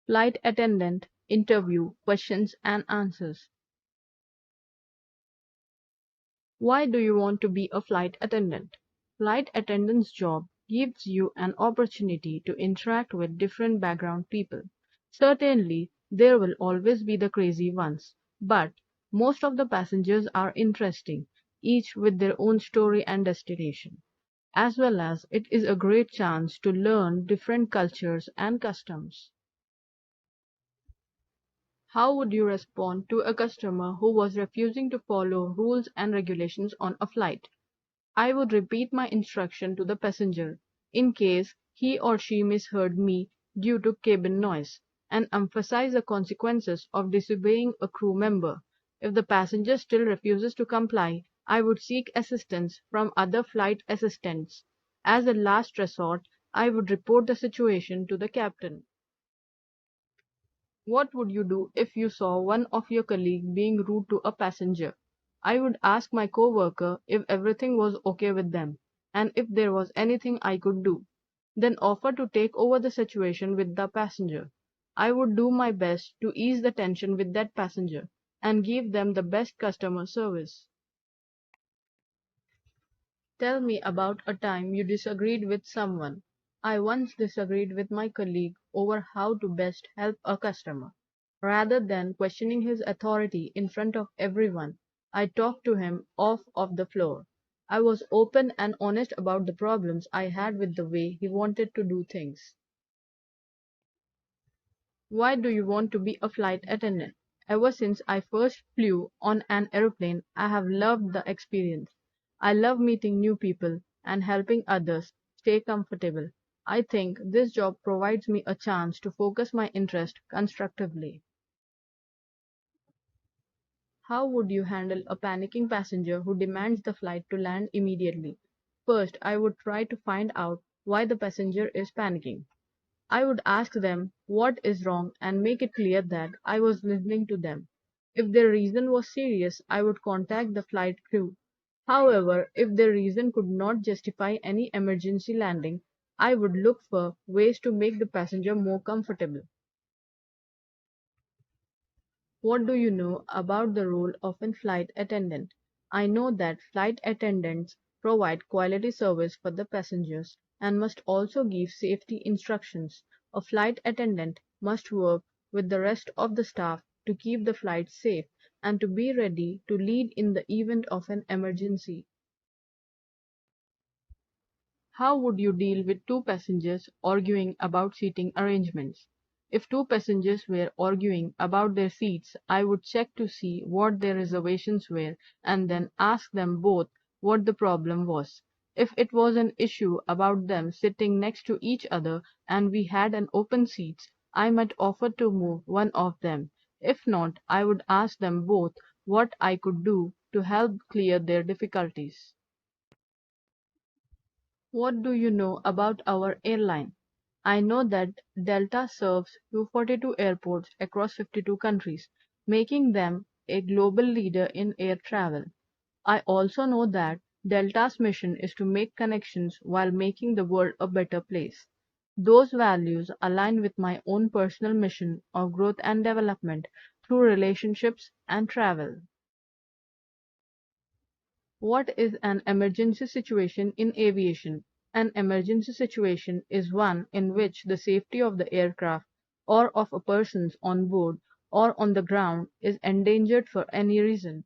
Flight attendant interview questions and answers. Why do you want to be a flight attendant? Flight attendant's job gives you an opportunity to interact with different background people. Certainly, there will always be the crazy ones, but most of the passengers are interesting, each with their own story and destination. As well as it is a great chance to learn different cultures and customs. How would you respond to a customer who was refusing to follow rules and regulations on a flight? I would repeat my instruction to the passenger, in case he or she misheard me due to cabin noise, and emphasize the consequences of disobeying a crew member. If the passenger still refuses to comply, I would seek assistance from other flight assistants. As a last resort, I would report the situation to the captain. What would you do if you saw one of your colleagues being rude to a passenger? I would ask my coworker if everything was okay with them, and if there was anything I could do. Then offer to take over the situation with the passenger. I would do my best to ease the tension with that passenger and give them the best customer service. Tell me about a time you disagreed with someone. I once disagreed with my colleague over how to best help a customer. Rather than questioning his authority in front of everyone, I talked to him off of the floor. I was open and honest about the problems I had with the way he wanted to do things. Why do you want to be a flight attendant? Ever since I first flew on an airplane, I have loved the experience. I love meeting new people and helping others stay comfortable. I think this job provides me a chance to focus my interest constructively. How would you handle a panicking passenger who demands the flight to land immediately? First, I would try to find out why the passenger is panicking. I would ask them what is wrong and make it clear that I was listening to them. If their reason was serious, I would contact the flight crew. However, if their reason could not justify any emergency landing, I would look for ways to make the passenger more comfortable. What do you know about the role of a flight attendant? I know that flight attendants provide quality service for the passengers and must also give safety instructions. A flight attendant must work with the rest of the staff to keep the flight safe and to be ready to lead in the event of an emergency. How would you deal with two passengers arguing about seating arrangements? If two passengers were arguing about their seats, I would check to see what their reservations were and then ask them both what the problem was. If it was an issue about them sitting next to each other and we had an open seats, I might offer to move one of them. If not, I would ask them both what I could do to help clear their difficulties. What do you know about our airline? I know that Delta serves 242 airports across 52 countries, making them a global leader in air travel. I also know that Delta's mission is to make connections while making the world a better place. Those values align with my own personal mission of growth and development through relationships and travel. What is an emergency situation in aviation? An emergency situation is one in which the safety of the aircraft or of a persons on board or on the ground is endangered for any reason.